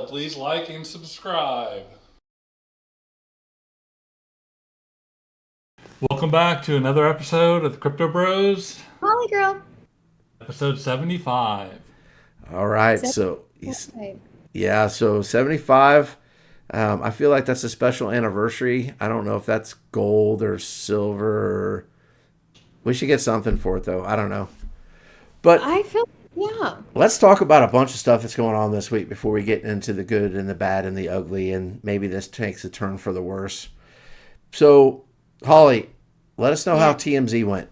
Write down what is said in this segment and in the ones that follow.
please like and subscribe. Welcome back to another episode of the Crypto Bros. Holly girl. Episode 75. All right, so yeah, so 75. I feel like that's a special anniversary. I don't know if that's gold or silver. We should get something for it though. I don't know. But I feel, yeah. let's talk about a bunch of stuff that's going on this week before we get into the good and the bad and the ugly, and maybe this takes a turn for the worse. So, Holly, let us know how TMZ went.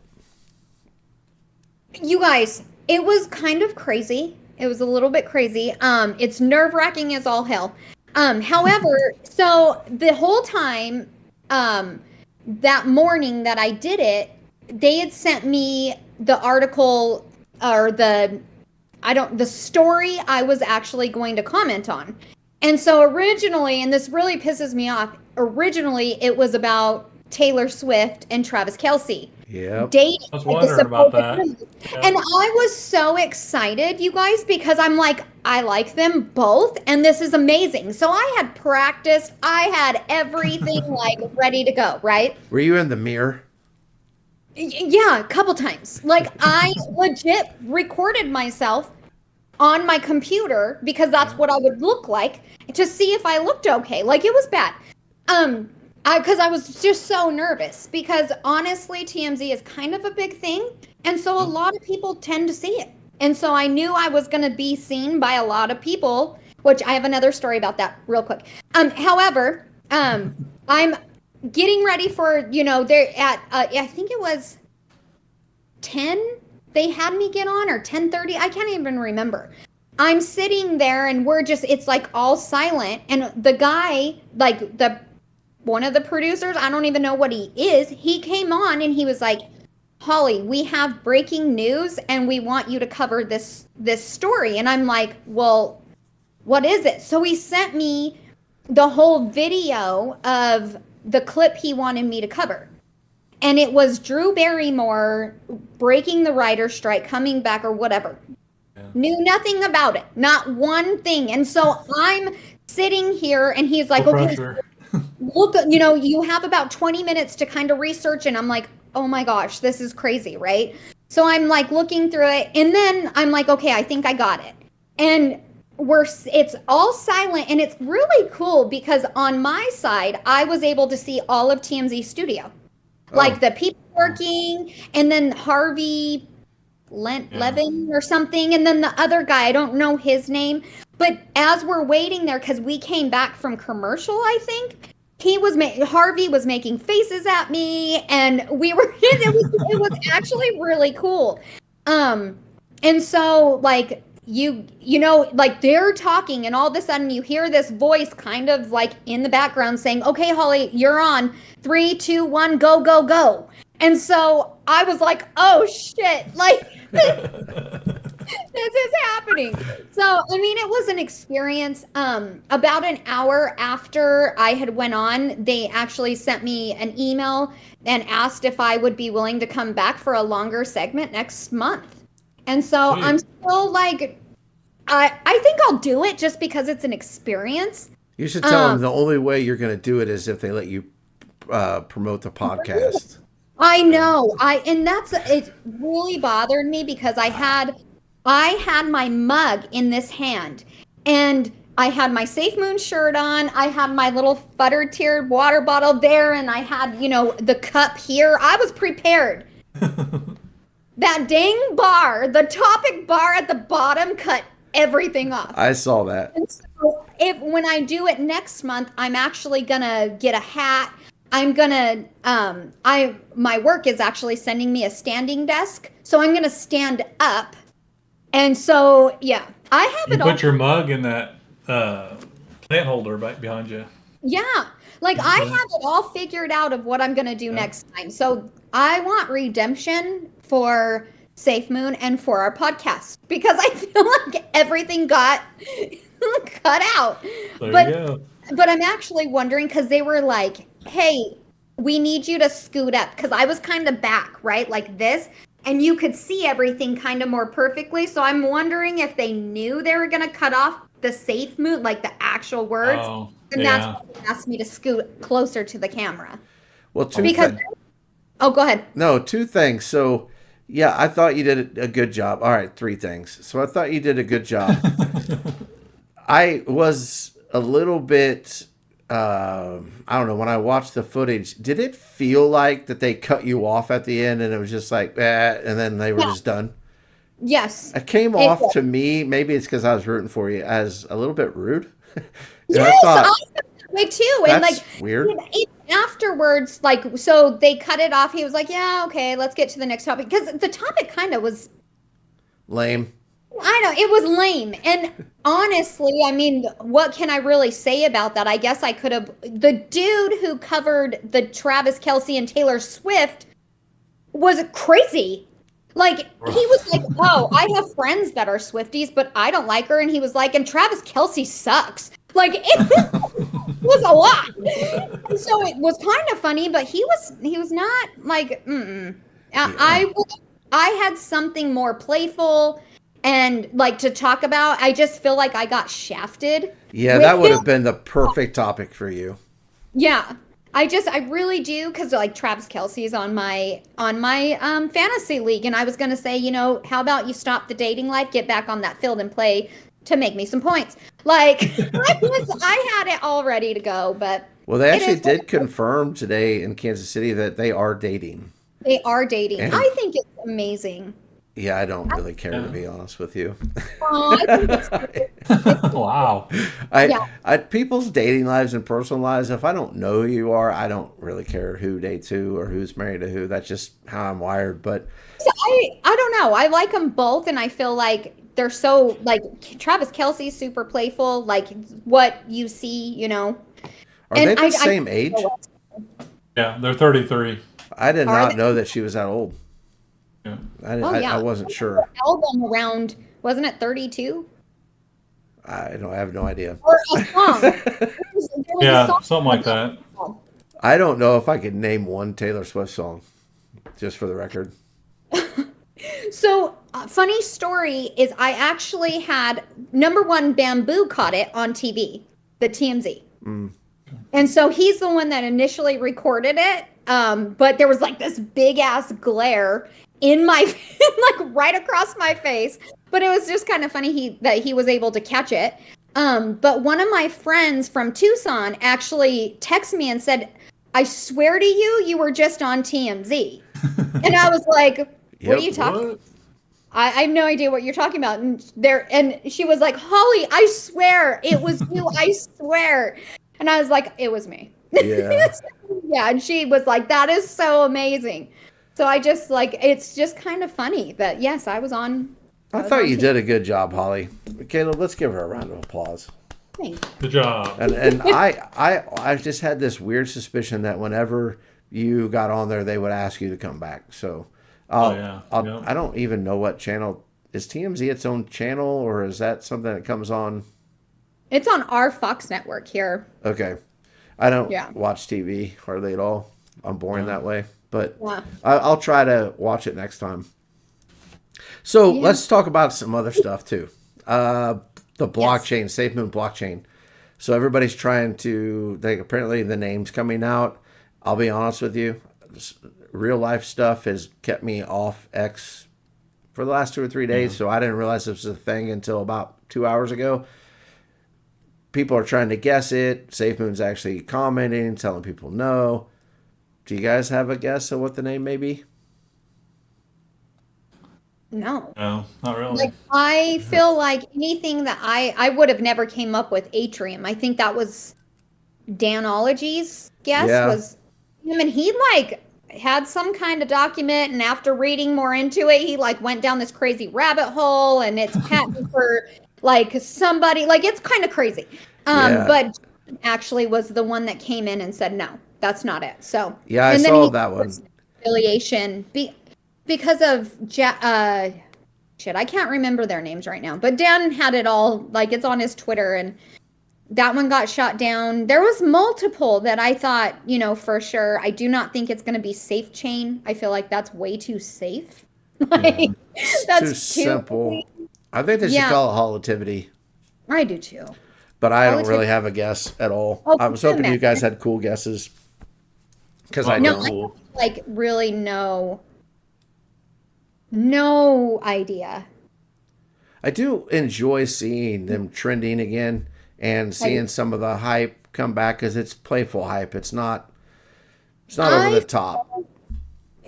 You guys, it was kind of crazy. It was a little bit crazy. It's nerve-wracking as all hell. However, so the whole time, that morning that I did it, they had sent me the article or the story I was actually going to comment on. And so originally, and this really pisses me off, originally it was about Taylor Swift and Travis Kelce. Yep. Dating. I was wondering about that. Yeah. And I was so excited, you guys, because I'm like, I like them both, and this is amazing. So I had practiced. I had everything like ready to go, right? Were you in the mirror? Yeah, a couple times. Like I legit recorded myself on my computer because that's what I would look like to see if I looked okay. Like it was bad. Because I was just so nervous because honestly, TMZ is kind of a big thing. And so a lot of people tend to see it. And so I knew I was going to be seen by a lot of people, which I have another story about that real quick. However, I'm getting ready for, they're at, I think it was 10, they had me get on, or 10:30. I can't even remember. I'm sitting there and it's like all silent. And the guy, like one of the producers, I don't even know what he is. He came on and he was like, Holly, we have breaking news and we want you to cover this story. And I'm like, well, what is it? So he sent me the whole video of the clip he wanted me to cover. And it was Drew Barrymore breaking the writer's strike, coming back or whatever. Yeah. Knew nothing about it. Not one thing. And so I'm sitting here and he's like, okay, look, you have about 20 minutes to kind of research. And I'm like, oh my gosh, this is crazy, right? So I'm like looking through it. And then I'm like, okay, I think I got it. And it's all silent. And it's really cool because on my side, I was able to see all of TMZ studio. Like the people working, and then Harvey Levin or something. And then the other guy, I don't know his name. But as we're waiting there, because we came back from commercial, I think, Harvey was making faces at me, and it was actually really cool. And so like like they're talking, and all of a sudden you hear this voice kind of like in the background saying, okay, Holly, you're on 3, 2, 1, go, go, go. And so I was like, oh shit, like this is happening. So, I mean, it was an experience. About an hour after I had went on, they actually sent me an email and asked if I would be willing to come back for a longer segment next month. And so I'm still like, I think I'll do it just because it's an experience. You should tell them the only way you're going to do it is if they let you promote the podcast. I know. It really bothered me because I had my mug in this hand, and I had my Safemoon shirt on. I had my little butter-tiered water bottle there, and I had, the cup here. I was prepared. That dang bar, the topic bar at the bottom, cut everything off. I saw that. And so when I do it next month, I'm actually gonna get a hat. I'm gonna my work is actually sending me a standing desk, so I'm gonna stand up. And so I have it all. Put your mug in that plant holder right behind you. Yeah. Like I have it all figured out of what I'm gonna do next time. So I want redemption for Safemoon and for our podcast because I feel like everything got cut out. There you go. But I'm actually wondering because they were like, hey, we need you to scoot up, because I was kind of back, right, like this, and you could see everything kind of more perfectly. So I'm wondering if they knew they were going to cut off the Safemoon, like the actual words. Oh, And yeah. that's why they asked me to scoot closer to the camera. Well, Because, oh, go ahead. no, two things. So, yeah, I thought you did a good job. All right, three things. So I thought you did a good job. I was a little bit, I don't know, when I watched the footage, did it feel like that they cut you off at the end and it was just like, and then they were just done? Yes. It came off to me, maybe it's because I was rooting for you, as a little bit rude. Yes, I thought, I felt that way too. And that's like weird. afterwards, like, so they cut it off. He was like, yeah, okay, let's get to the next topic. Because the topic kind of was, Lame. I know, it was lame. And honestly, I mean, what can I really say about that? I guess I could have, the dude who covered the Travis Kelce and Taylor Swift was crazy. Like, he was like, oh, I have friends that are Swifties, but I don't like her. And he was like, and Travis Kelce sucks. Like, it was a lot. And so it was kind of funny, but he was not like, I had something more playful and like to talk about. I just feel like I got shafted. Yeah, that would have been the perfect topic for you. Yeah. I really do, because like Travis Kelce is on my fantasy league, and I was gonna say, how about you stop the dating life, get back on that field and play to make me some points. Like I had it all ready to go, but well, they actually did confirm today in Kansas City that they are dating. They are dating. And I think it's amazing. Yeah, I don't really care, to be honest with you. I think it's Wow. People's dating lives and personal lives, if I don't know who you are, I don't really care who dates who or who's married to who. That's just how I'm wired. But so I don't know. I like them both, and I feel like they're so, like, Travis Kelce's super playful, like what you see, Are they the same age? Yeah, they're 33. I did not know that she was that old. Yeah. I wasn't sure. Album around, wasn't it 32? I have no idea. Or a song. There was Yeah, a song something like that. I don't know if I could name one Taylor Swift song, just for the record. So, funny story is I actually had, number one, Bamboo caught it on TV, the TMZ. And so he's the one that initially recorded it. But there was like this big ass glare in my, like right across my face. But it was just kind of funny that he was able to catch it. But one of my friends from Tucson actually texted me and said, I swear to you, you were just on TMZ. And I was like, what are you talking about? I have no idea what you're talking about. And she was like, Holly, I swear it was you. I swear. And I was like, it was me. Yeah. Yeah. And she was like, that is so amazing. So I just like, it's just kind of funny that, yes, I was on. I thought you did a good job, Holly. Caleb, let's give her a round of applause. Thanks. Good job. And I just had this weird suspicion that whenever you got on there, they would ask you to come back. So Yeah. I don't even know what channel. Is TMZ its own channel, or is that something that comes on? It's on our Fox network here. Okay. I don't watch TV hardly at all. I'm boring that way. But I'll try to watch it next time. So let's talk about some other stuff too. The blockchain, Safemoon blockchain. So everybody's trying to, apparently the name's coming out. I'll be honest with you. Real life stuff has kept me off X for the last 2 or 3 days. So I didn't realize this was a thing until about 2 hours ago. People are trying to guess it. Safemoon's actually commenting, telling people no. Do you guys have a guess of what the name may be? No. No, not really. Like, I feel like anything that I would have never came up with Atrium. I think that was Danology's guess was him, and he like had some kind of document, and after reading more into it, he like went down this crazy rabbit hole, and it's patent for like somebody, like it's kind of crazy. But actually was the one that came in and said no, that's not it. So yeah, I saw that one. Affiliation because of shit, I can't remember their names right now. But Dan had it all, like it's on his Twitter, and that one got shot down. There was multiple that I thought, for sure. I do not think it's going to be Safe Chain. I feel like that's way too safe. Like, that's too simple. I think they should call it HOLLITIVITY. I do too. But I don't really have a guess at all. Oh, I was hoping you guys had cool guesses. Because I No, don't. I have, like, really no idea. I do enjoy seeing them trending again and seeing some of the hype come back because it's playful hype. It's not over the top.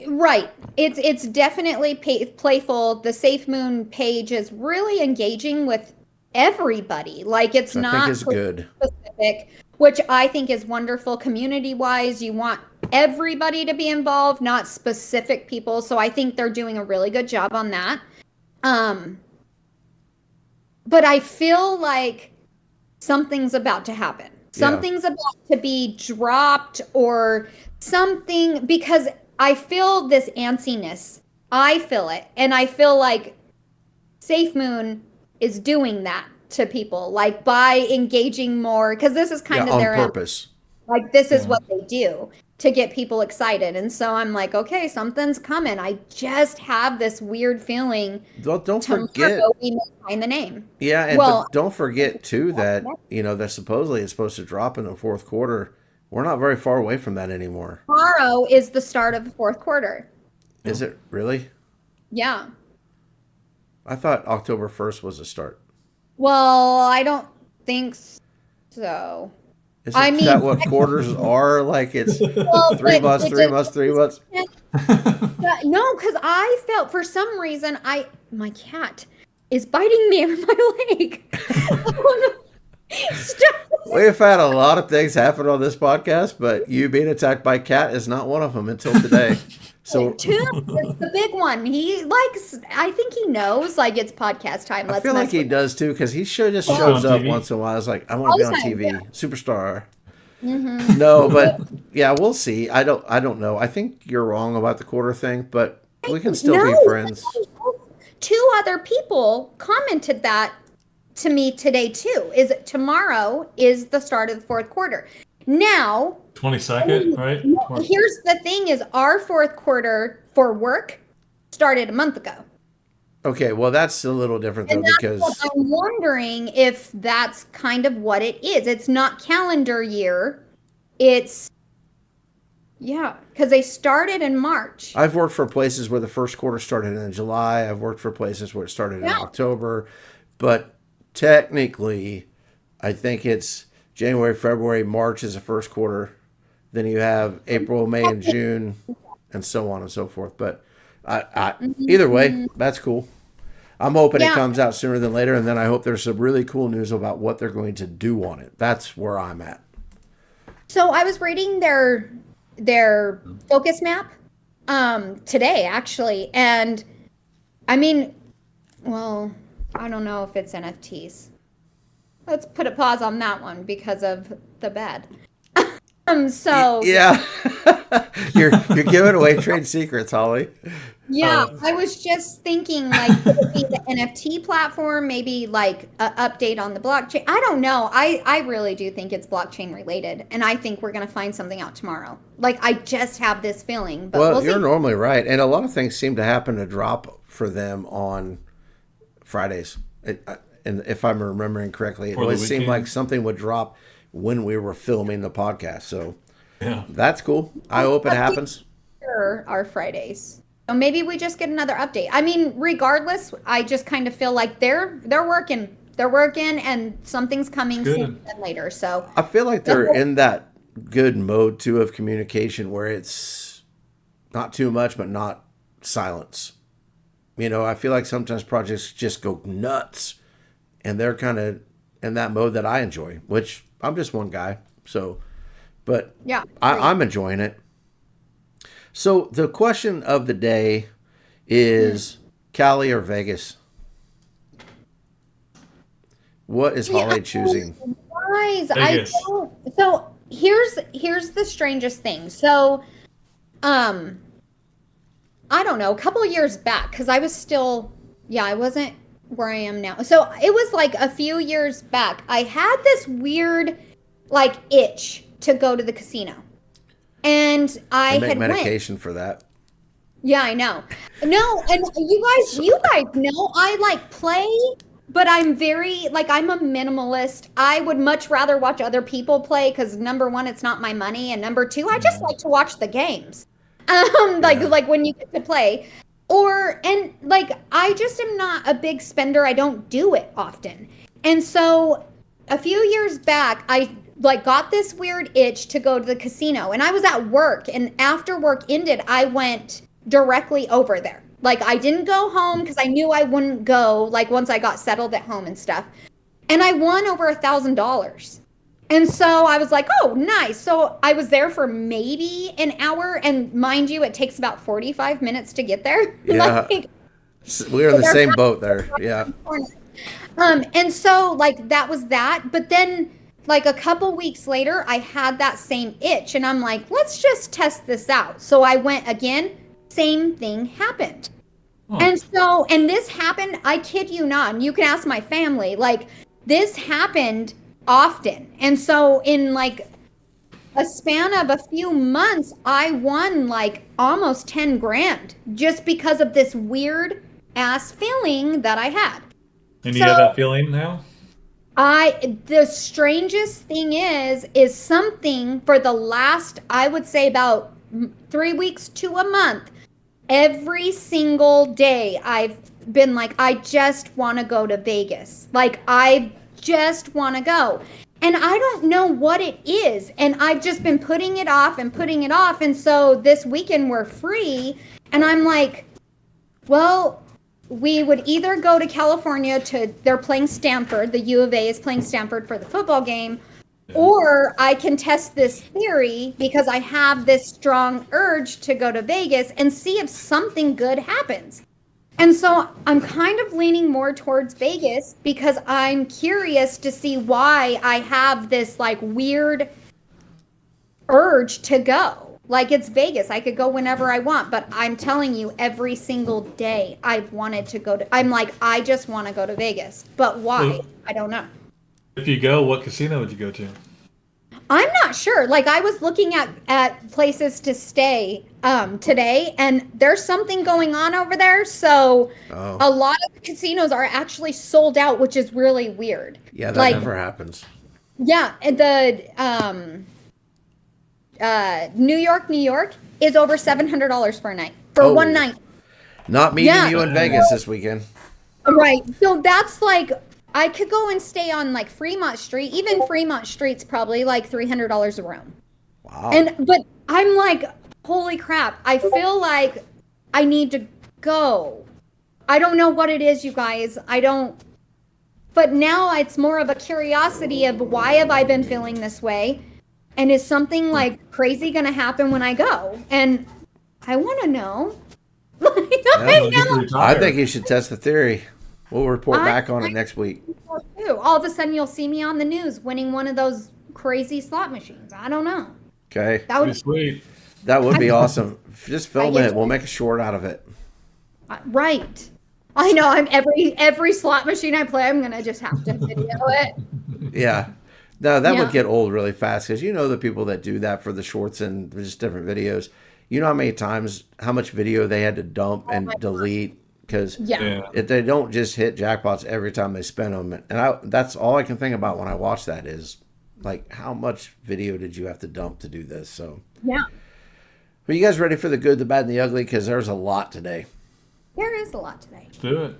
Right. It's definitely playful. The Safemoon page is really engaging with everybody. Like, it's I not think it's good. specific, which I think is wonderful community-wise. You want everybody to be involved, not specific people. So I think they're doing a really good job on that. But I feel like something's about to happen. Something's about to be dropped or something, because I feel this antsiness. I feel it. And I feel like Safemoon is doing that to people, like by engaging more, because this is kind of on their purpose. Like, this is what they do to get people excited. And so I'm like, okay, something's coming. I just have this weird feeling. Don't forget. We may find the name. Yeah, but don't forget too that that supposedly is supposed to drop in the fourth quarter. We're not very far away from that anymore. Tomorrow is the start of the fourth quarter. Is it really? Yeah. I thought October 1st was the start. Well, I don't think so. Isn't that what quarters are? Like, it's 3 months, 3 months, 3 months. No, because I felt for some reason my cat is biting me on my leg. Stop. We've had a lot of things happen on this podcast, but you being attacked by a cat is not one of them until today. So Tim is the big one. He likes. I think he knows. Like, it's podcast time. I feel like he does too, because he just shows up once in a while. It's like, I want to be on TV, superstar. Mm-hmm. No, but yeah, we'll see. I don't know. I think you're wrong about the quarter thing, but we can still be friends. 2 other people commented that to me today too. Is tomorrow is the start of the fourth quarter. Now, 22nd, right? Here's the thing: is our fourth quarter for work started a month ago. Okay, well, that's a little different though, because I'm wondering if that's kind of what it is. It's not calendar year. It's because they started in March. I've worked for places where the first quarter started in July. I've worked for places where it started in October, but technically, I think it's January, February, March is the first quarter. Then you have April, May, and June, and so on and so forth. But either way, that's cool. I'm hoping it comes out sooner than later, and then I hope there's some really cool news about what they're going to do on it. That's where I'm at. So I was reading their focus map today, actually, and I mean, well, I don't know if it's NFTs. Let's put a pause on that one because of the bad. So yeah, you're giving away trade secrets, Holly. Yeah, I was just thinking, like, could it be the NFT platform? Maybe like an update on the blockchain. I don't know. I really do think it's blockchain related, and I think we're gonna find something out tomorrow. Like, I just have this feeling. But well, you're normally right, and a lot of things seem to happen to drop for them on Fridays. And if I'm remembering correctly, it always seemed like something would drop when we were filming the podcast. So that's cool. I hope it happens. Our Fridays. So maybe we just get another update. I mean, regardless, I just kind of feel like they're working. They're working, and something's coming sooner than later. So I feel like they're in that good mode too of communication where it's not too much, but not silence. I feel like sometimes projects just go nuts, and they're kind of in that mode that I enjoy, which I'm just one guy. So, but yeah, I'm enjoying it. So the question of the day is Cali or Vegas? What is Holly choosing? Guys, so here's the strangest thing. So, I don't know, a couple of years back, because I was still, I wasn't where I am now. So it was like a few years back. I had this weird, like, itch to go to the casino. And I make had medication for that. Yeah, I know. No, and you guys know I like play but I'm very, like, I'm a minimalist. I would much rather watch other people play because number one, it's not my money, and number two, I just like to watch the games. Like when you get to play. And like, I just am not a big spender. I don't do it often. And so a few years back, I like got this weird itch to go to the casino, and I was at work, and after work ended, I went directly over there. Like, I didn't go home because I knew I wouldn't go, like, once I got settled at home and stuff. And I won over $1,000. And so I was like, oh, nice. So I was there for maybe an hour. And mind you, it takes about 45 minutes to get there. Yeah. Like, We're in the same boat there. Yeah. And so, like, that was that. But then, like, a couple weeks later, I had that same itch. And I'm like, let's just test this out. So I went again. Same thing happened. And so, and this happened, I kid you not, and you can ask my family, like, this happened often. And so in like a span of a few months, I won like almost 10 grand just because of this weird ass feeling that I had. And you have that feeling now? The strangest thing is something for the last, I would say about 3 weeks to a month, every single day I've been like, I just want to go to Vegas. Like, I just want to go. And I don't know what it is. And I've just been putting it off and putting it off. And so this weekend we're free. And I'm like, well, we would either go to California they're playing Stanford. The U of A is playing Stanford for the football game. Or I can test this theory because I have this strong urge to go to Vegas and see if something good happens. And so I'm kind of leaning more towards Vegas because I'm curious to see why I have this like weird urge to go. Like, it's Vegas. I could go whenever I want, but I'm telling you, every single day I've wanted to go to, I'm like, I just want to go to Vegas. But why? I don't know. If you go, what casino would you go to? I'm not sure. Like, I was looking at places to stay today, and there's something going on over there. So a lot of casinos are actually sold out, which is really weird. Yeah, that like, never happens. Yeah, and New York is over $700 for a night for one night. Not meeting you in Vegas this weekend. Right. So that's like, I could go and stay on like Fremont Street. Even Fremont Street's probably like $300 a room. Wow. But I'm like, holy crap. I feel like I need to go. I don't know what it is, you guys. But now it's more of a curiosity of why have I been feeling this way? And is something like crazy going to happen when I go? And I want to know. I think you should test the theory. We'll report back on it next week. All of a sudden, you'll see me on the news winning one of those crazy slot machines. I don't know. Okay. That would be sweet. That would be awesome. Just film it. We'll make a short out of it. Right. I know. I'm every slot machine I play, I'm gonna just have to video it. Yeah. No, that would get old really fast because you know the people that do that for the shorts and just different videos. You know how much video they had to dump and delete because if they don't just hit jackpots every time they spin them. And that's all I can think about when I watch that is like, how much video did you have to dump to do this? So are you guys ready for the good, the bad, and the ugly? Because there's a lot today. There is a lot today. Let's do it.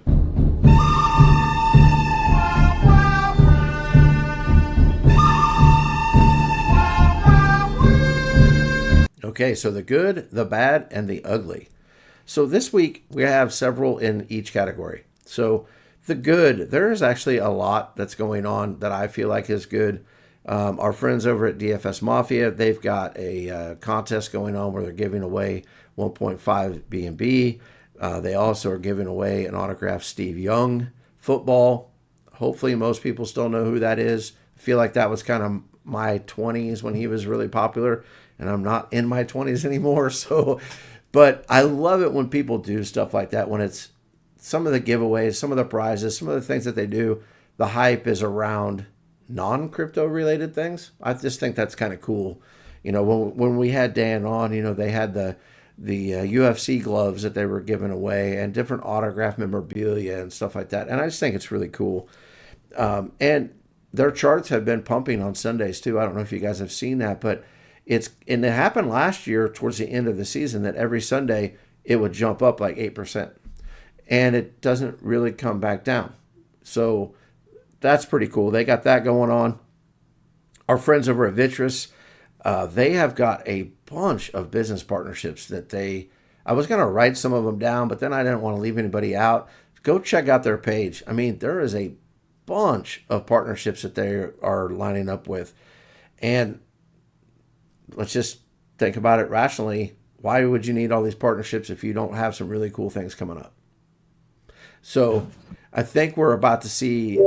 Okay, so the good, the bad, and the ugly. So this week we have several in each category. So the good, there is actually a lot that's going on that I feel like is good. Our friends over at DFS Mafia, they've got a contest going on where they're giving away 1.5 B&B. They also are giving away an autographed Steve Young football. Hopefully most people still know who that is. I feel like that was kind of my 20s when he was really popular, and I'm not in my 20s anymore. So, but I love it when people do stuff like that, when it's some of the giveaways, some of the prizes, some of the things that they do, the hype is around non-crypto related things. I just think that's kind of cool. You know, when we had Dan on, you know, they had the UFC gloves that they were giving away and different autograph memorabilia and stuff like that. And I just think it's really cool. And their charts have been pumping on Sundays too. I don't know if you guys have seen that, but it happened last year towards the end of the season that every Sunday it would jump up like 8%. And it doesn't really come back down. So that's pretty cool. They got that going on. Our friends over at Vitreus, they have got a bunch of business partnerships that I was going to write some of them down, but then I didn't want to leave anybody out. Go check out their page. I mean, there is a bunch of partnerships that they are lining up with. And let's just think about it rationally. Why would you need all these partnerships if you don't have some really cool things coming up? So I think we're about to see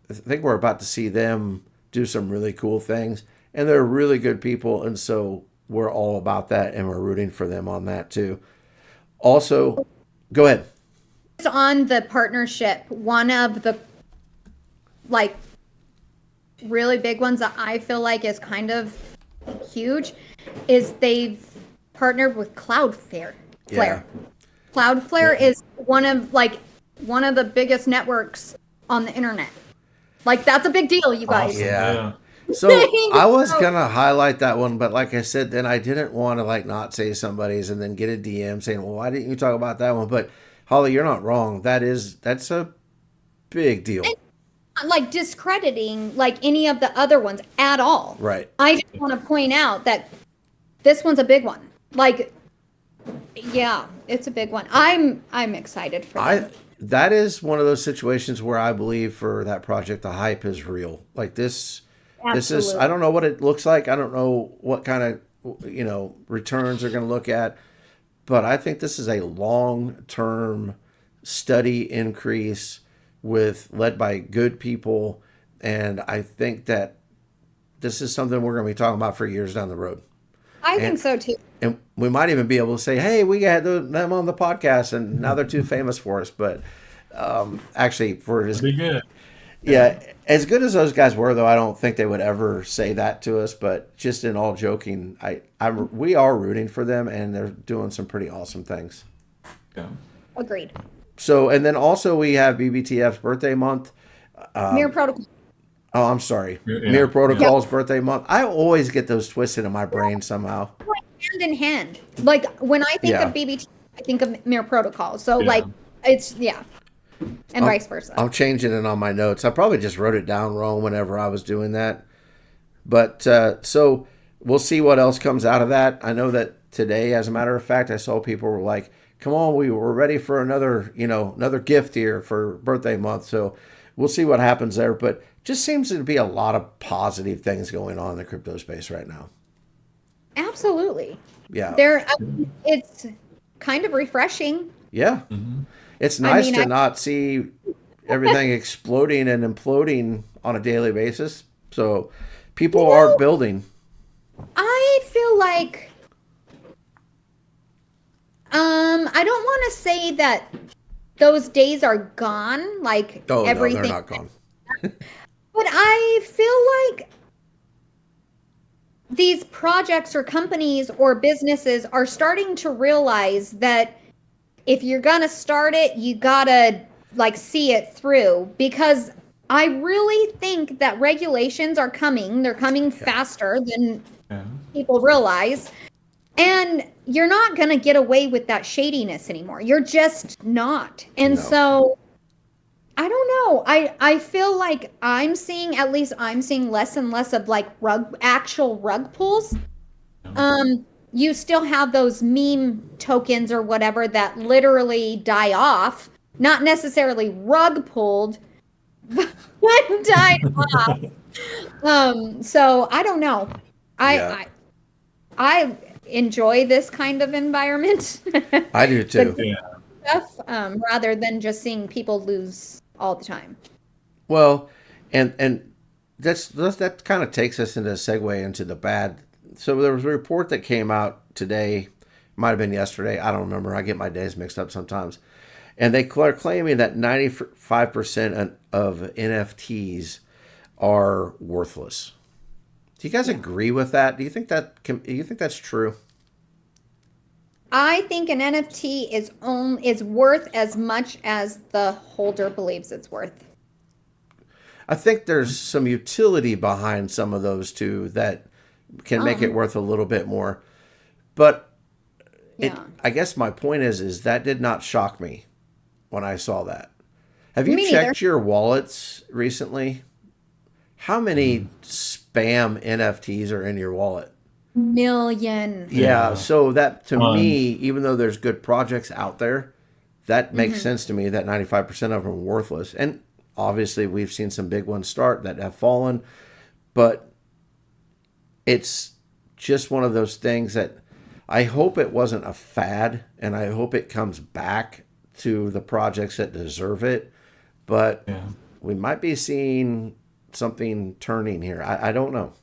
them do some really cool things, and they're really good people, and so we're all about that, and we're rooting for them on that too. Also, go ahead. On the partnership, one of the like really big ones that I feel like is kind of huge is they've partnered with Cloudflare. Yeah. Cloudflare is one of the biggest networks on the internet. Like, that's a big deal, you guys. Awesome. Yeah. So I was gonna highlight that one, but like I said, then I didn't want to like not say somebody's and then get a DM saying, "Well, why didn't you talk about that one?" But Holly, you're not wrong. That's a big deal. And like discrediting like any of the other ones at all. Right. I just want to point out that this one's a big one. Like, yeah, it's a big one. I'm excited for that. That is one of those situations where I believe for that project the hype is real. Like this. Absolutely. This is, I don't know what it looks like. I don't know what kind of, returns they're going to look at. But I think this is a long-term steady increase led by good people. And I think that this is something we're going to be talking about for years down the road. I think so too. And we might even be able to say, hey, we got them on the podcast and now they're too famous for us. But actually, for his. Be good. Yeah, as good as those guys were, though, I don't think they would ever say that to us. But just in all joking, we are rooting for them, and they're doing some pretty awesome things. Yeah. Agreed. So, and then also we have BBTF's birthday month. Mirror Protocol. Oh, I'm sorry. Yeah. Mirror Protocol's birthday month. I always get those twisted in my brain somehow. Hand in hand. Like, when I think of BBT, I think of Mirror Protocol. So, like, it's, and vice versa. I'm changing it on my notes. I probably just wrote it down wrong whenever I was doing that. But so we'll see what else comes out of that. I know that today, as a matter of fact, I saw people were like, come on, we were ready for another gift here for birthday month. So we'll see what happens there. But just seems to be a lot of positive things going on in the crypto space right now. Absolutely. Yeah. It's kind of refreshing. Yeah. Mm-hmm. It's nice to not see everything exploding and imploding on a daily basis. So people are building. I feel like I don't want to say that those days are gone, like everything. No, they're not gone. But I feel like these projects or companies or businesses are starting to realize that if you're going to start it, you got to like see it through, because I really think that regulations are coming. They're coming faster than people realize. And you're not going to get away with that shadiness anymore. You're just not. And so I don't know. I feel like I'm seeing less and less of like actual rug pulls. You still have those meme tokens or whatever that literally die off, not necessarily rug pulled, but died off. So I don't know. I enjoy this kind of environment. I do too. Stuff, rather than just seeing people lose all the time. Well, and that kind of takes us into a segue into the bad. So there was a report that came out today, might have been yesterday, I don't remember. I get my days mixed up sometimes. And they are claiming that 95% of NFTs are worthless. Do you guys agree with that? Do you think that's true? I think an NFT is worth as much as the holder believes it's worth. I think there's some utility behind some of those too that can make it worth a little bit more. But I guess my point is that did not shock me when I saw that. Have you checked your wallets recently? How many spam NFTs are in your wallet? Million. Yeah, so that to me, even though there's good projects out there, that makes sense to me that 95% of them are worthless. And obviously we've seen some big ones start that have fallen, but it's just one of those things that I hope it wasn't a fad, and I hope it comes back to the projects that deserve it. But we might be seeing something turning here. I don't know.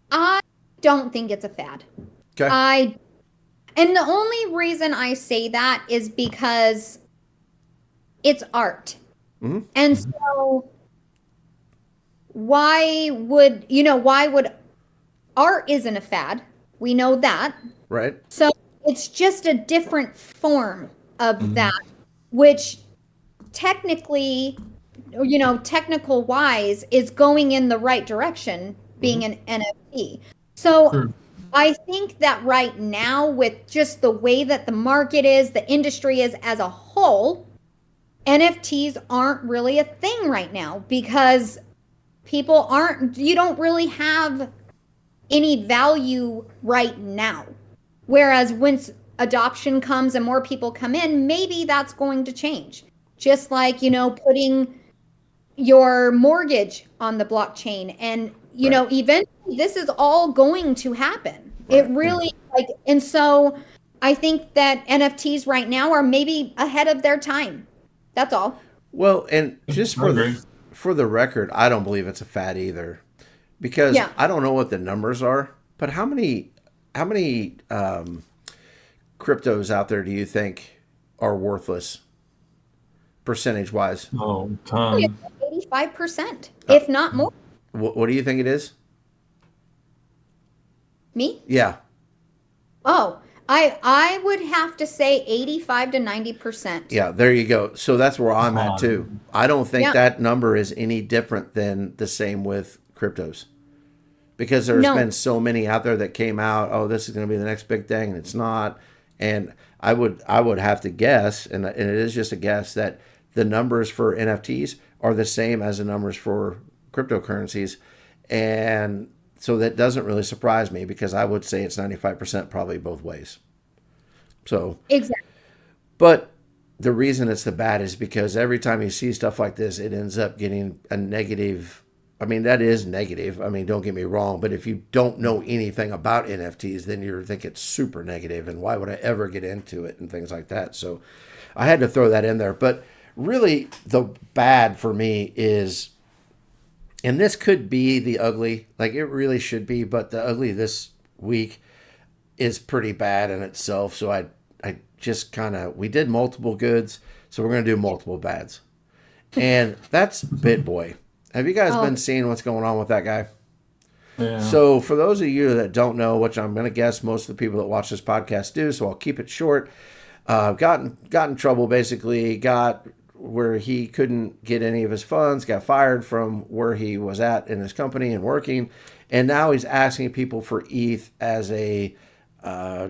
I don't think it's a fad. Okay. And the only reason I say that is because it's art. And so why would art isn't a fad. We know that. Right. So it's just a different form of that, which technically, technical wise is going in the right direction, being an NFT. So I think that right now, with just the way that the market is, the industry is as a whole, NFTs aren't really a thing right now because you don't really have any value right now. Whereas once adoption comes and more people come in, maybe that's going to change. Just like, putting your mortgage on the blockchain and, eventually this is all going to happen. Right. It really and so I think that NFTs right now are maybe ahead of their time. That's all. Well, and just for the record, I don't believe it's a fad either, because I don't know what the numbers are, but how many cryptos out there do you think are worthless percentage wise? Oh, ton. 85%, if not more. What do you think it is? Me? Yeah. Oh, I would have to say 85 to 90%. Yeah, there you go. So that's where I'm at too. I don't think that number is any different than the same with cryptos. Because there's been so many out there that came out, oh, this is going to be the next big thing, and it's not. And I would have to guess, and it is just a guess, that the numbers for NFTs are the same as the numbers for cryptocurrencies. And so that doesn't really surprise me, because I would say it's 95% probably both ways. So exactly. But the reason it's the bad is because every time you see stuff like this, it ends up getting a negative. I mean, that is negative. I mean, don't get me wrong, but if you don't know anything about NFTs, then you think it's super negative, and why would I ever get into it and things like that. So I had to throw that in there. But really, the bad for me is, and this could be the ugly, like it really should be, but the ugly this week is pretty bad in itself. So I just we did multiple goods, so we're going to do multiple bads. And that's BitBoy. Have you guys been seeing what's going on with that guy? Yeah. So for those of you that don't know, which I'm going to guess most of the people that watch this podcast do, so I'll keep it short. Got in trouble, basically, got where he couldn't get any of his funds, got fired from where he was at in his company and working, and now he's asking people for ETH as a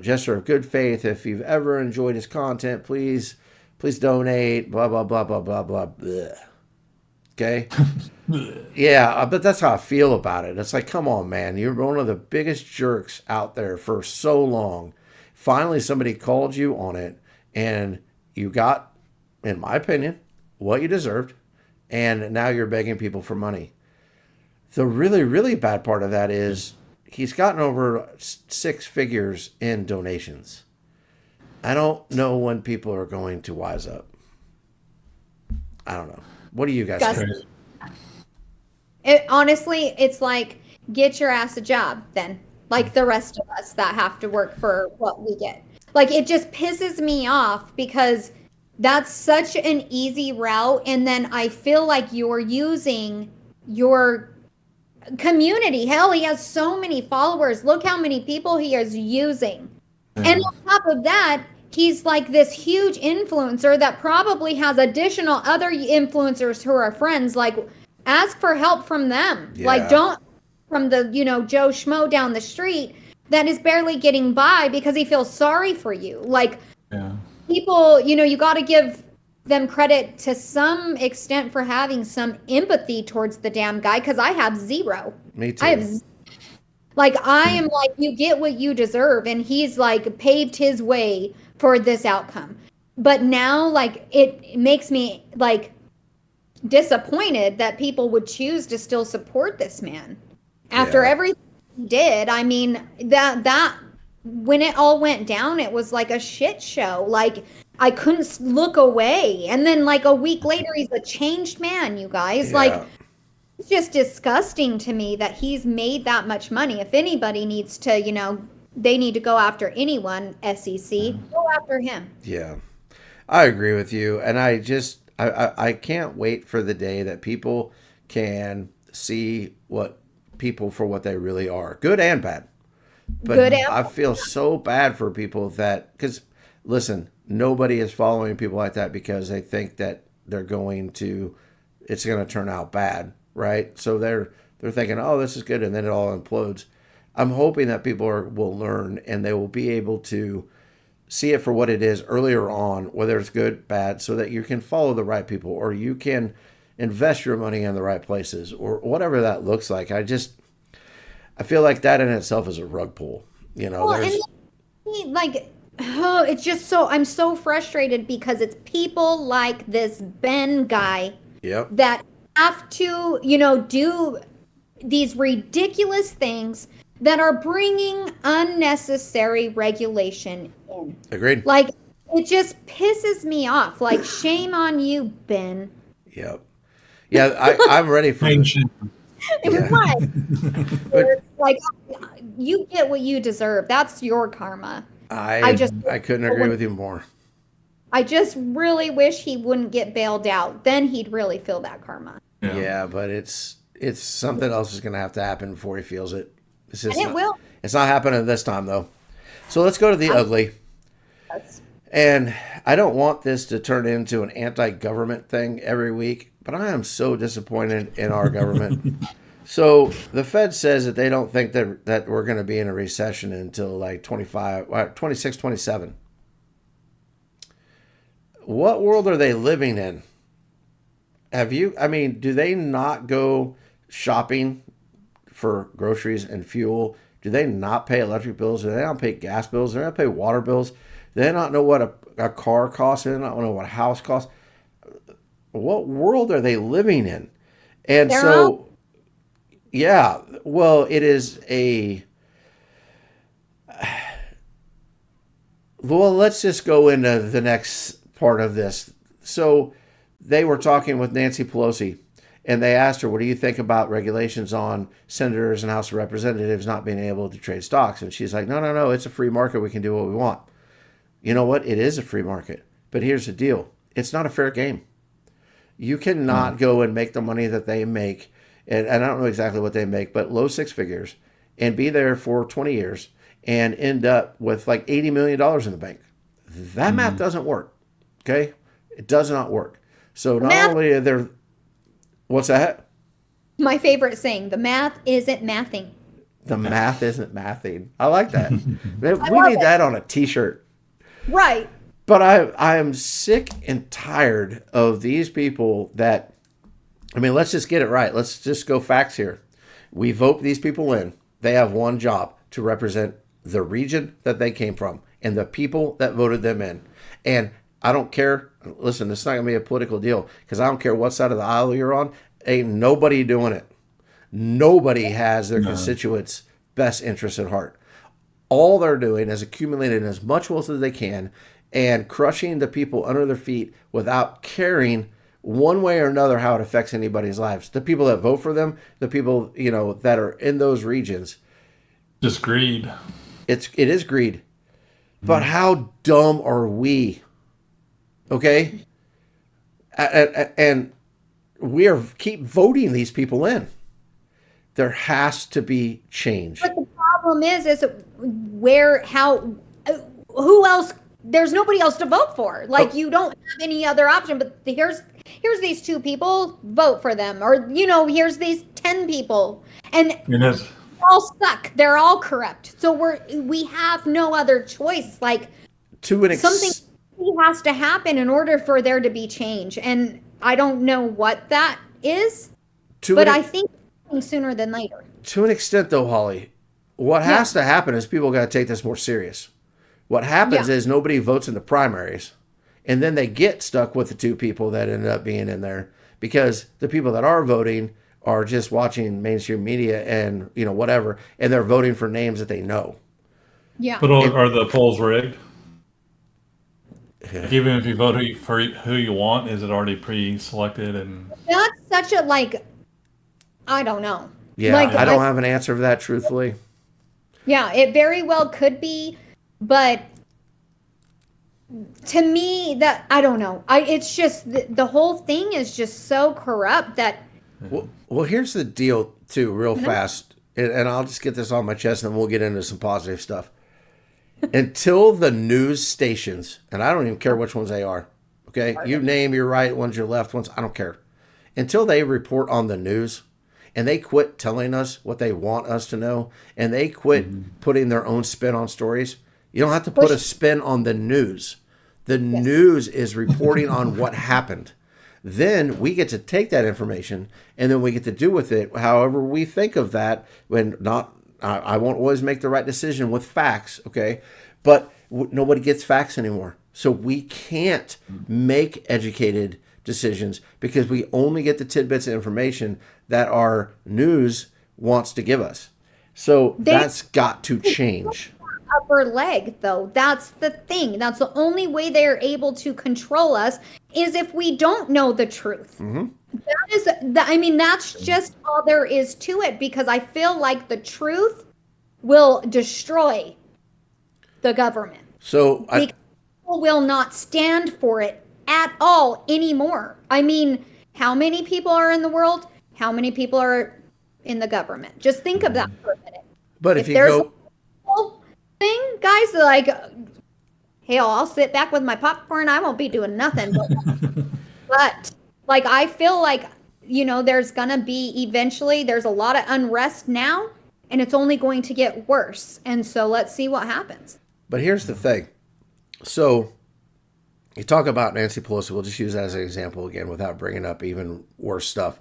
gesture of good faith. If you've ever enjoyed his content, please donate, blah, blah, blah, blah, blah, blah, blah. Okay? Yeah, but that's how I feel about it. It's like, come on, man. You're one of the biggest jerks out there for so long. Finally, somebody called you on it, and you got, in my opinion, what you deserved, and now you're begging people for money. The really, really bad part of that is he's gotten over 6 figures in donations. I don't know when people are going to wise up. I don't know. What do you guys think? Honestly, it's like, get your ass a job then. Like the rest of us that have to work for what we get. Like, it just pisses me off because that's such an easy route. And then I feel like you're using your community. Hell, he has so many followers. Look how many people he is using. And on top of that, he's like this huge influencer that probably has additional other influencers who are friends. Like, ask for help from them. Yeah. Like, don't from the, Joe Schmo down the street that is barely getting by because he feels sorry for you. Like, people, you got to give them credit to some extent for having some empathy towards the damn guy, because I have zero. Me too. I am like, you get what you deserve, and he's like paved his way for this outcome. But now, like, it makes me like disappointed that people would choose to still support this man after everything he did. I mean, that when it all went down, it was like a shit show. Like, I couldn't look away. And then like a week later, he's a changed man, you guys. Like, it's just disgusting to me that he's made that much money. If anybody needs to, they need to go after anyone, SEC, go after him. Yeah, I agree with you. And I can't wait for the day that people can see people for what they really are, good and bad. But I feel so bad for people because listen, nobody is following people like that because they think that it's going to turn out bad, right? So they're thinking, oh, this is good, and then it all implodes. I'm hoping that people will learn, and they will be able to see it for what it is earlier on, whether it's good, bad, so that you can follow the right people, or you can invest your money in the right places, or whatever that looks like. I feel like that in itself is a rug pull. It's just I'm so frustrated because it's people like this Ben guy that have to, do these ridiculous things that are bringing unnecessary regulation in. Agreed. Like, it just pisses me off. Like, shame on you, Ben. Yep. Yeah, I'm ready for it. Like, you get what you deserve. That's your karma. I couldn't agree with you more. I just really wish he wouldn't get bailed out. Then he'd really feel that karma. Yeah, but it's something else is going to have to happen before he feels it. It will. It's not happening this time, though. So let's go to the ugly. And I don't want this to turn into an anti-government thing every week, but I am so disappointed in our government. So the Fed says that they don't think that we're going to be in a recession until like 26, 27. What world are they living in? Do they not go shopping for groceries and fuel? Do they not pay electric bills? Do they not pay gas bills? Do they not pay water bills? Do they not know what a car costs? Do they not know what a house costs? What world are they living in? And yeah, well, it is well, let's just go into the next part of this. So they were talking with Nancy Pelosi, and they asked her, what do you think about regulations on senators and House of Representatives not being able to trade stocks? And she's like, no, it's a free market. We can do what we want. You know what? It is a free market. But here's the deal. It's not a fair game. You cannot go and make the money that they make, and I don't know exactly what they make, but low six figures, and be there for 20 years and end up with like $80 million in the bank. That math doesn't work. Okay? It does not work. So not only are there... What's that? My favorite saying, the math isn't mathing. The math isn't mathing. I like that. We need that on a t-shirt. Right. But I am sick and tired of these people that... let's just get it right. Let's just go facts here. We vote these people in. They have one job, to represent the region that they came from and the people that voted them in. And I don't care. Listen, it's not going to be a political deal because I don't care what side of the aisle you're on. Ain't nobody doing it. Nobody has their constituents' best interests at heart. All they're doing is accumulating as much wealth as they can and crushing the people under their feet without caring one way or another how it affects anybody's lives. The people that vote for them, the people, that are in those regions. Just greed. It is greed. But how dumb are we? Okay? And we keep voting these people in. There has to be change. But the problem is where, how, who else? There's nobody else to vote for. Like, you don't have any other option. But here's these 2 people, vote for them. Or, here's these 10 people, and they all suck. They're all corrupt. So we have no other choice. Like, something has to happen in order for there to be change. And I don't know what that is, but I think sooner than later. To an extent, though, Holly, what has to happen is people got to take this more serious. What happens is nobody votes in the primaries, and then they get stuck with the 2 people that ended up being in there because the people that are voting are just watching mainstream media and whatever, and they're voting for names that they know. Yeah. But are the polls rigged? Even if you vote for who you want, is it already pre-selected? And that's such a I don't know. Yeah, I don't have an answer for that, truthfully. Yeah, it very well could be, but to me, that I don't know. It's just the whole thing is just so corrupt that. Well, here's the deal, too, real fast, and I'll just get this on my chest, and then we'll get into some positive stuff. Until the news stations, and I don't even care which ones they are, okay? You name your right ones, your left ones, I don't care. Until they report on the news, and they quit telling us what they want us to know, and they quit putting their own spin on stories, you don't have to put a spin on the news. The news is reporting on what happened. Then we get to take that information, and then we get to do with it however we think of that. I won't always make the right decision with facts, okay? But nobody gets facts anymore. So we can't make educated decisions because we only get the tidbits of information that our news wants to give us. So that's got to change. Upper leg, though, that's the thing. That's the only way they are able to control us is if we don't know the truth. That's just all there is to it, because I feel like the truth will destroy the government. So people will not stand for it at all anymore. I mean, how many people are in the world? How many people are in the government? Just think of that for a minute. But if you go thing, guys, like, hey, I'll sit back with my popcorn. I won't be doing nothing. But like, I feel like, there's going to be eventually, there's a lot of unrest now, and it's only going to get worse. And so let's see what happens. But here's the thing. So you talk about Nancy Pelosi. We'll just use that as an example again without bringing up even worse stuff.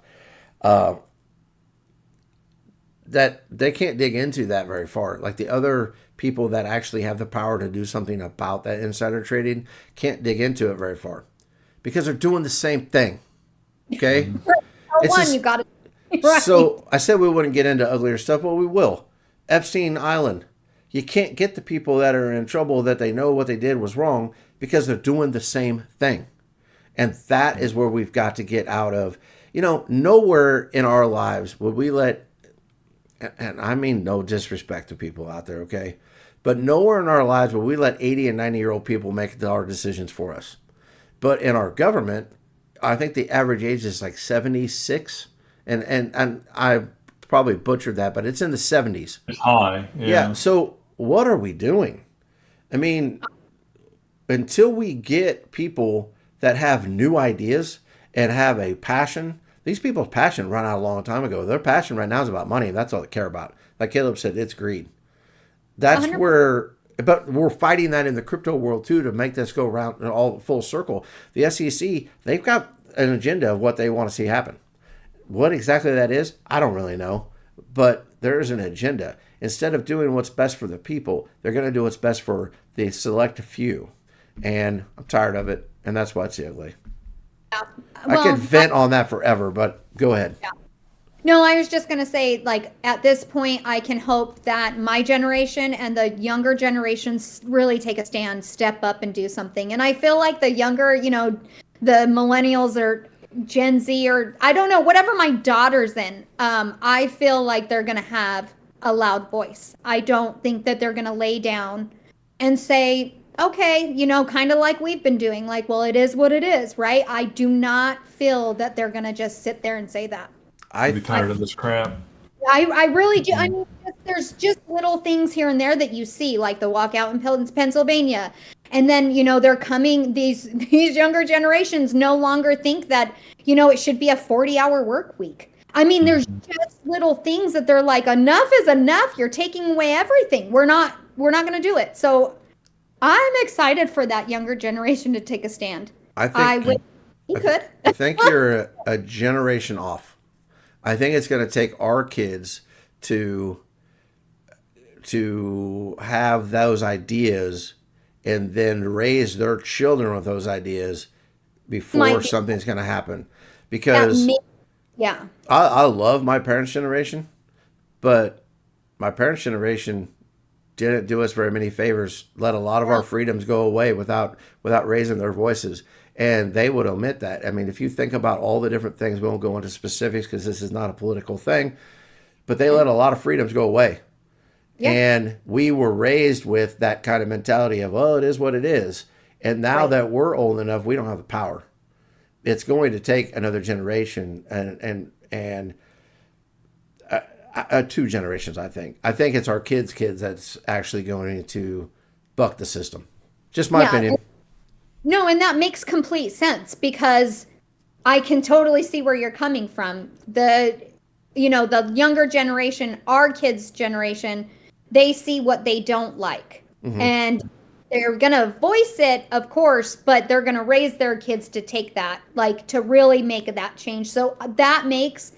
That they can't dig into that very far. Like the other people that actually have the power to do something about that insider trading can't dig into it very far because they're doing the same thing. Okay? You got it. Right. So I said we wouldn't get into uglier stuff, but we will. Epstein Island. You can't get the people that are in trouble that they know what they did was wrong because they're doing the same thing. And that is where we've got to get out of. Nowhere in our lives would we let, and I mean no disrespect to people out there, okay? But nowhere in our lives would we let 80 and 90-year-old people make our decisions for us. But in our government, I think the average age is like 76. And I probably butchered that, but it's in the 70s. It's high. Yeah. So what are we doing? I mean, until we get people that have new ideas and have a passion, these people's passion ran out a long time ago. Their passion right now is about money. That's all they care about. Like Caleb said, it's greed. That's 100%. But we're fighting that in the crypto world too to make this go around all full circle. The SEC, they've got an agenda of what they want to see happen. What exactly that is, I don't really know. But there is an agenda. Instead of doing what's best for the people, they're going to do what's best for the select few. And I'm tired of it. And that's why it's ugly. Yeah. Well, I could vent on that forever, but go ahead. Yeah. No, I was just going to say, like, at this point, I can hope that my generation and the younger generations really take a stand, step up and do something. And I feel like the younger, the millennials or Gen Z or I don't know, whatever my daughter's in, I feel like they're going to have a loud voice. I don't think that they're going to lay down and say, okay, kind of like we've been doing, like, well, it is what it is, right? I do not feel that they're going to just sit there and say that. I'd be tired of this crap. I really do. I mean, there's just little things here and there that you see, like the walkout in Pennsylvania. And then, they're coming, these younger generations no longer think that, it should be a 40-hour work week. I mean, there's just little things that they're like, enough is enough. You're taking away everything. We're not going to do it. So I'm excited for that younger generation to take a stand. I wish he could. I think you're a generation off. I think it's going to take our kids to have those ideas and then raise their children with those ideas before something's going to happen. Because yeah, I love my parents' generation, but my parents' generation didn't do us very many favors, let a lot of our freedoms go away without raising their voices. And they would omit that. I mean, if you think about all the different things, we won't go into specifics because this is not a political thing, but they let a lot of freedoms go away. Yeah. And we were raised with that kind of mentality of, well, it is what it is. And now that we're old enough, we don't have the power. It's going to take another generation and 2 generations, I think. I think it's our kids' that's actually going to buck the system. Just my opinion. No, and that makes complete sense because I can totally see where you're coming from. The younger generation, our kids' generation, they see what they don't like. Mm-hmm. And they're going to voice it, of course, but they're going to raise their kids to take that, like to really make that change. So that makes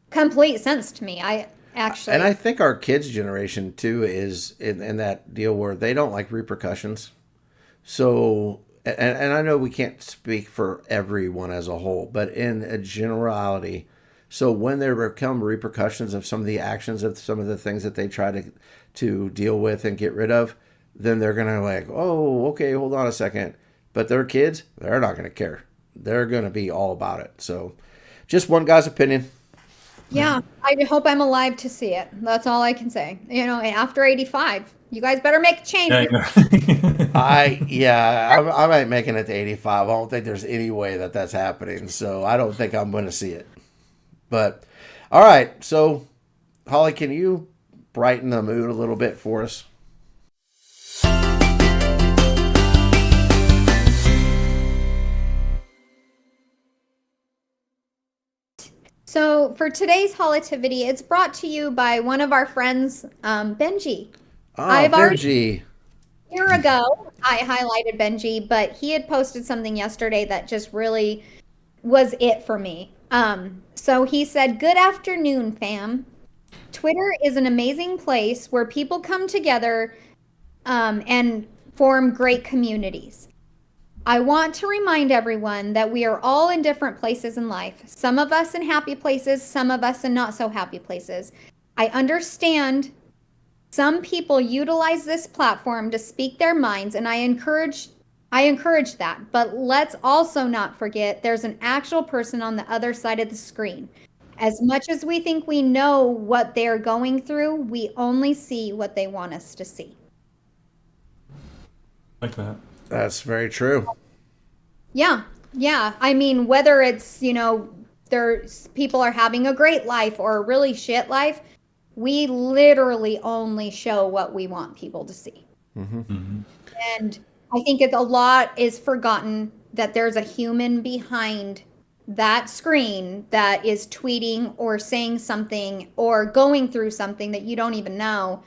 complete sense to me. And I think our kids' generation too is in that deal where they don't like repercussions. So, and I know we can't speak for everyone as a whole, but in a generality, so when there become repercussions of some of the actions of some of the things that they try to deal with and get rid of, then they're going to like, oh, okay, hold on a second. But their kids, they're not going to care. They're going to be all about it. So just one guy's opinion. Yeah, I hope I'm alive to see it. That's all I can say. After 85, you guys better make a change. I might making it to 85. I don't think there's any way that that's happening. So I don't think I'm going to see it. But all right. So Holly, can you brighten the mood a little bit for us? So for today's HOLLITIVITY, it's brought to you by one of our friends, Benji. Benji. A year ago, I highlighted Benji, but he had posted something yesterday that just really was it for me. So he said, "Good afternoon, fam. Twitter is an amazing place where people come together and form great communities. I want to remind everyone that we are all in different places in life. Some of us in happy places, some of us in not so happy places. I understand some people utilize this platform to speak their minds, and I encourage that. But let's also not forget there's an actual person on the other side of the screen. As much as we think we know what they're going through, we only see what they want us to see." Like that. That's very true. Yeah. I mean, whether it's, there's people are having a great life or a really shit life, we literally only show what we want people to see. Mm-hmm. Mm-hmm. And I think a lot is forgotten that there's a human behind that screen that is tweeting or saying something or going through something that you don't even know.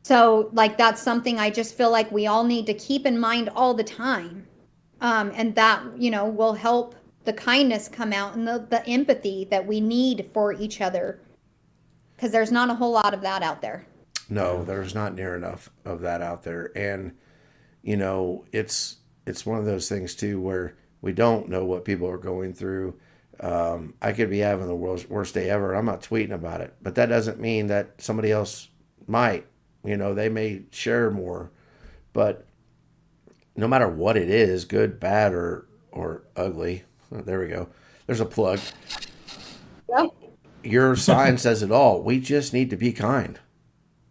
So, that's something I just feel like we all need to keep in mind all the time. And that, will help the kindness come out and the empathy that we need for each other. Because there's not a whole lot of that out there. No, there's not near enough of that out there. And, it's one of those things, too, where we don't know what people are going through. I could be having the worst day ever. I'm not tweeting about it. But that doesn't mean that somebody else might. They may share more, but no matter what it is, good, bad, or ugly, there we go. There's a plug. Yep. Your sign says it all. We just need to be kind.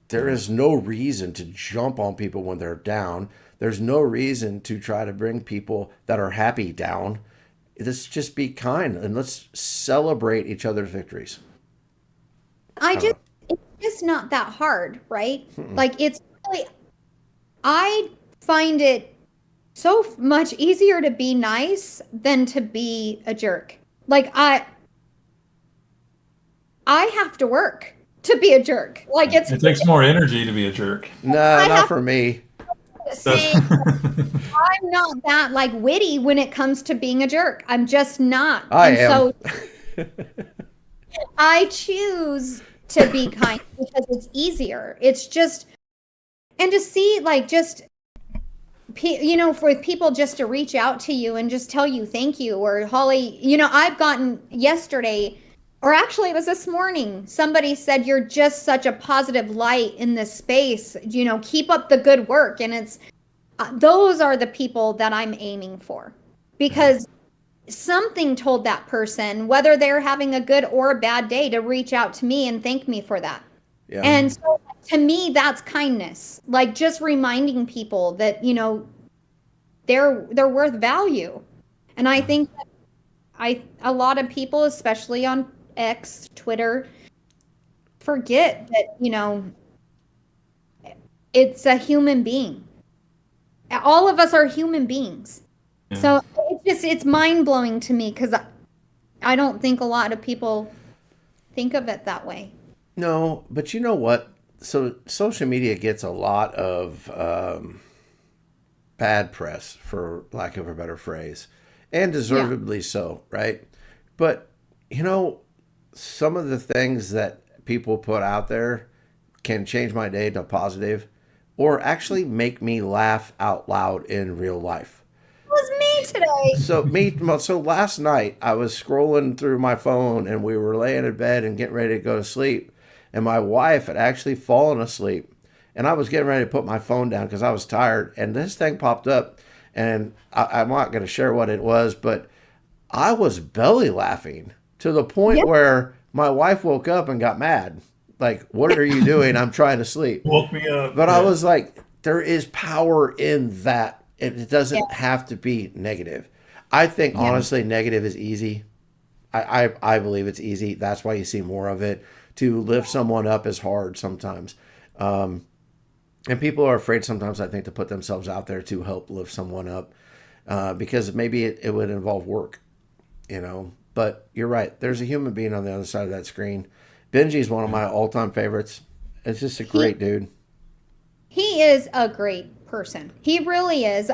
There is no reason to jump on people when they're down. There's no reason to try to bring people that are happy down. Let's just be kind and let's celebrate each other's victories. just not that hard, right? Like it's really, I find it so much easier to be nice than to be a jerk. Like I have to work to be a jerk. Like It takes more energy to be a jerk. No, I not have for me. to say I'm not that like witty when it comes to being a jerk. I'm just not. I And am. so I choose to be kind because it's easier. It's just, and to see like just, you know, for people just to reach out to you and just tell you thank you, or Holly, you know, I've gotten yesterday, or actually it was this morning, somebody said, you're just such a positive light in this space, you know, keep up the good work. And it's, those are the people that I'm aiming for, because something told that person, whether they're having a good or a bad day, to reach out to me and thank me for that. Yeah. And so to me, that's kindness. Like just reminding people that, you know, they're worth value. And I think that a lot of people, especially on X, Twitter, forget that, you know, it's a human being. All of us are human beings. Yeah. So it's mind blowing to me, because I don't think a lot of people think of it that way. No, but you know what? So social media gets a lot of bad press, for lack of a better phrase, and deservedly so, right? But, you know, some of the things that people put out there can change my day to positive, or actually make me laugh out loud in real life. It was me today. So last night I was scrolling through my phone and we were laying in bed and getting ready to go to sleep. And my wife had actually fallen asleep. And I was getting ready to put my phone down because I was tired. And this thing popped up. And I'm not going to share what it was, but I was belly laughing to the point where my wife woke up and got mad. Like, what are you doing? I'm trying to sleep. Woke me up. But I was like, there is power in that. It doesn't have to be negative. I think, honestly, negative is easy. I believe it's easy. That's why you see more of it. To lift someone up is hard sometimes. And people are afraid sometimes, I think, to put themselves out there to help lift someone up, because maybe it would involve work, you know. But you're right. There's a human being on the other side of that screen. Benji is one of my all-time favorites. It's just a great dude. He is a great person. He really is.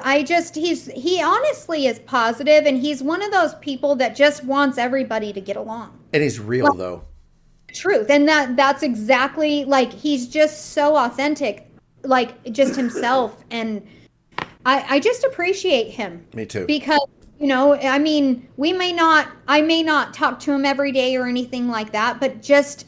He honestly is positive, and he's one of those people that just wants everybody to get along. And he's real, though. Truth. And that's exactly, like, he's just so authentic, like just himself. And I just appreciate him. Me too. Because, you know, I mean, I may not talk to him every day or anything like that, but just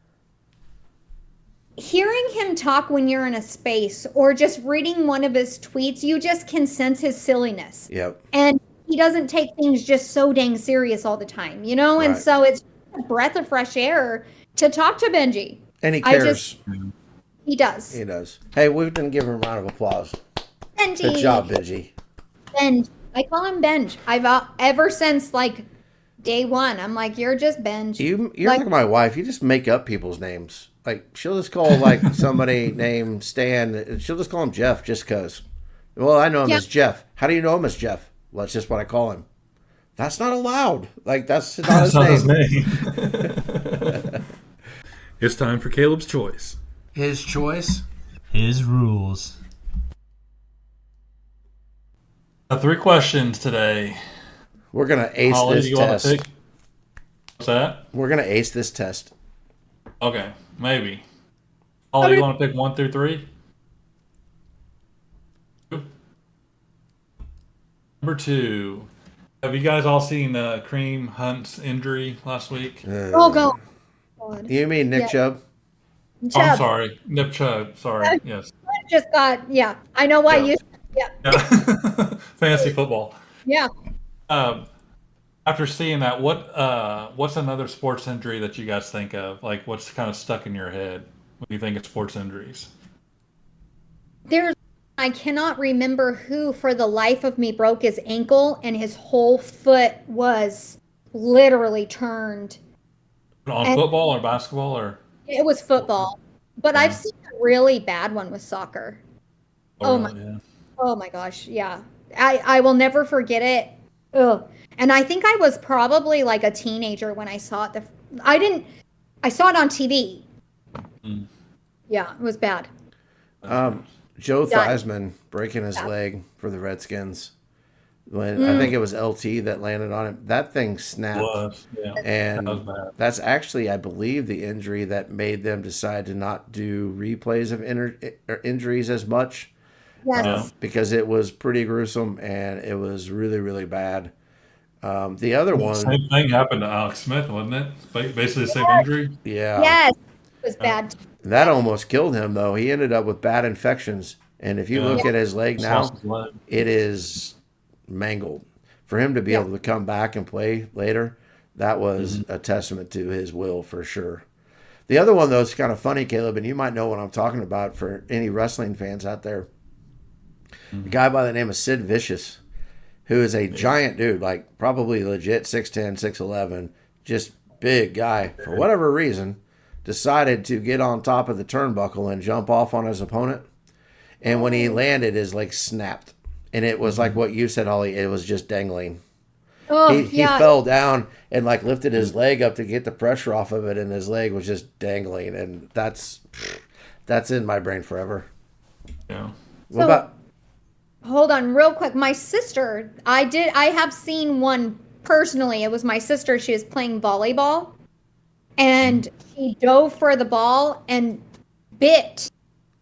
hearing him talk when you're in a space, or just reading one of his tweets, you just can sense his silliness. Yep. And he doesn't take things just so dang serious all the time, you know? And so it's a breath of fresh air to talk to Benji. And he cares. He does. He does. Hey, we didn't give him a round of applause. Benji. Good job, Benji. Benj. I call him Benj. I've ever since like day one. I'm like, you're just Benj. You're like my wife. You just make up people's names. Like, she'll just call like somebody named Stan. She'll just call him Jeff just because. Well, I know him as Jeff. How do you know him as Jeff? Well, that's just what I call him. That's not allowed. Like, that's not his name. It's time for Caleb's choice. His choice. His rules. 3 questions today. We're gonna ace Holly, this do you want test. to pick? What's that? We're gonna ace this test. Okay, maybe. Holly, you want to pick 1 through 3? Number 2. Have you guys all seen Kareem Hunt's injury last week? Oh, God. You mean Nick Chubb? Oh, I'm sorry. Nip Chubb. Sorry. Yes. Just got, I know why you, Yeah. Fantasy football. Yeah. After seeing that, what's another sports injury that you guys think of? Like, what's kind of stuck in your head when you think of sports injuries? I cannot remember who for the life of me broke his ankle and his whole foot was literally turned. On football or basketball or? It was football. But Yeah. I've seen a really bad one with soccer. Oh my, Really, yeah. oh my gosh, yeah. I will never forget it. Ugh. And I think I was probably like a teenager when I saw it. I saw it on TV. Mm. Yeah, it was bad. Joe Died. Theismann breaking his Yeah. leg for the Redskins. When I Mm, think it was LT that landed on him, that thing It snapped. was, yeah. That was And bad. that's actually, I believe, the injury that made them decide to not do replays of injuries as much Yeah. yes. because it was pretty gruesome and it was really, really bad. The other one, Same thing happened to Alex Smith, wasn't it? Basically the same injury. yeah, Yes. It was Yeah. bad. Too. that almost killed him, though. He ended up with bad infections. And if you Yeah. look at his leg Just lost now, his leg. it is mangled. For him to be Yeah. able to come back and play later, that was Mm-hmm. a testament to his will for sure. The other one, though, is kind of funny, Caleb, and you might know what I'm talking about for any wrestling fans out there. A guy by the name of Sid Vicious, who is a giant dude, like probably legit 6'10, 6'11, just big guy. For whatever reason, decided to get on top of the turnbuckle and jump off on his opponent. And when he landed, his leg snapped. And it was like what you said, Holly, it was just dangling. Oh, He yeah. fell down and like lifted his leg up to get the pressure off of it, and his leg was just dangling. And that's in my brain forever. Yeah. What So- about Hold on, real quick. My sister, I have seen one personally. It was my sister. She was playing volleyball and she dove for the ball and bit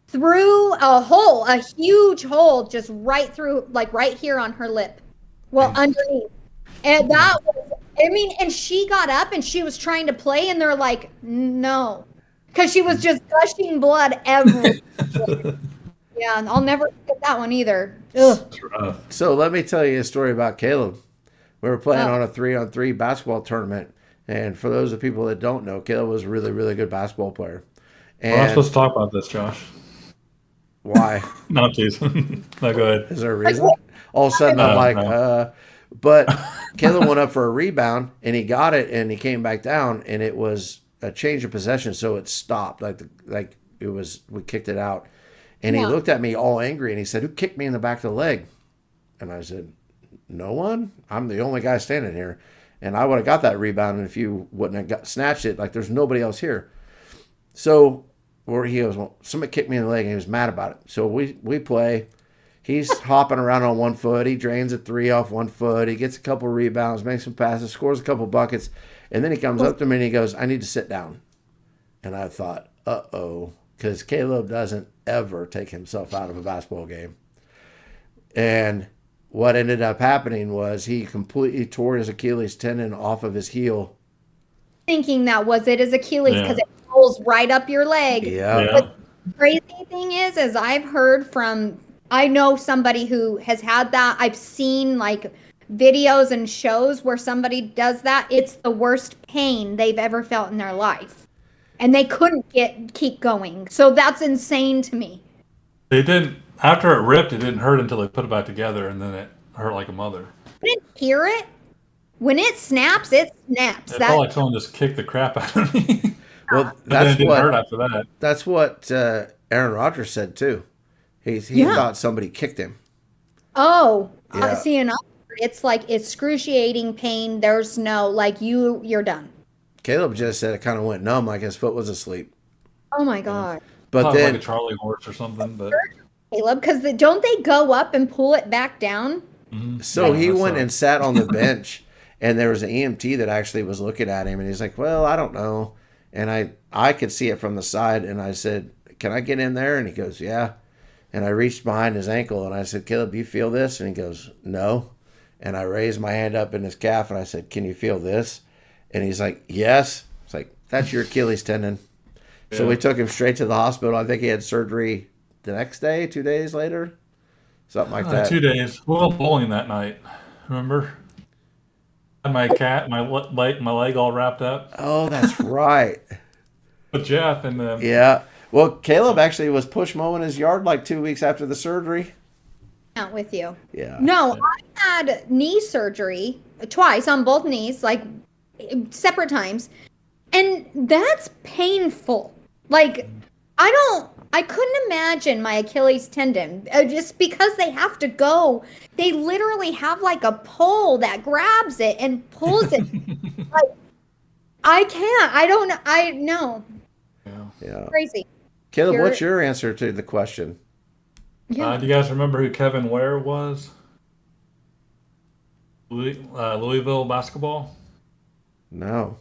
through a huge hole, just right through, like right here on her lip. Well, underneath. And that was, I mean, and she got up and she was trying to play and they're like, no. Because she was just gushing blood everywhere. Yeah, and I'll never get that one either. Ugh. It's rough. So let me tell you a story about Caleb. We were playing Oh. on a 3-on-3 basketball tournament, and for those of the people that don't know, Caleb was a really, really good basketball player. We're not And supposed to talk about this, Josh. why? Not teasing. No, go ahead. Is there a reason? All of a sudden, I'm No, like, no. But Caleb went up for a rebound, and he got it, and he came back down, and it was a change of possession, so it stopped. Like it was, we kicked it out. And he Yeah. looked at me all angry, and he said, "Who kicked me in the back of the leg?" And I said, "No one. I'm the only guy standing here." And I would have got that rebound, and if you wouldn't have snatched it, like there's nobody else here. So, where he goes, well, somebody kicked me in the leg, and he was mad about it. So we play. He's hopping around on one foot. He drains a three off one foot. He gets a couple rebounds, makes some passes, scores a couple buckets, and then he comes up to me and he goes, "I need to sit down." And I thought, uh-oh, because Caleb doesn't ever take himself out of a basketball game. And what ended up happening was he completely tore his Achilles tendon off of his heel. Thinking that was it as Achilles Yeah. because it pulls right up your leg. Yeah. Yeah. Crazy thing is I've heard from, I know somebody who has had that. I've seen like videos and shows where somebody does that. It's the worst pain they've ever felt in their life. And they couldn't keep going. So that's insane to me. They didn't, after it ripped, it didn't hurt until they put it back together, and then it hurt like a mother. I didn't hear it. When it snaps, it snaps. It That felt like someone just kicked the crap out of me. Well, But then it that's didn't hurt what after that. that's what Aaron Rodgers said too. He Yeah. thought somebody kicked him. Oh, Yeah. see, and it's like excruciating pain. There's no like you're done. Caleb just said it kind of went numb, like his foot was asleep. Oh my god, But Thought it was then like a Charlie horse or something, but Caleb, because don't they go up and pull it back down? So Yeah, he that's went right. and sat on the bench, and there was an EMT that actually was looking at him, and he's like, "Well, I don't know." And I could see it from the side, and I said, "Can I get in there?" And he goes, "Yeah." And I reached behind his ankle, and I said, "Caleb, do you feel this?" And he goes, "No." And I raised my hand up in his calf, and I said, "Can you feel this?" And he's like, "Yes." It's like, "That's your Achilles tendon." So Yeah. we took him straight to the hospital. I think he had surgery the next day, 2 days later, something like that. 2 days. We went bowling that night. Remember? Had my cat, my leg all wrapped up Oh, that's right. with Jeff, and then Yeah. Well, Caleb actually was push mowing his yard like 2 weeks after the surgery. Not with you. Yeah. No, I had knee surgery twice on both knees, like separate times, and that's painful. Like I couldn't imagine my Achilles tendon just because they have to go. They literally have like a pole that grabs it and pulls it. Like, I can't. I don't know. I know. Yeah. Crazy. Caleb, what's your answer to the question? Yeah. Do you guys remember who Kevin Ware was? Louisville basketball. No.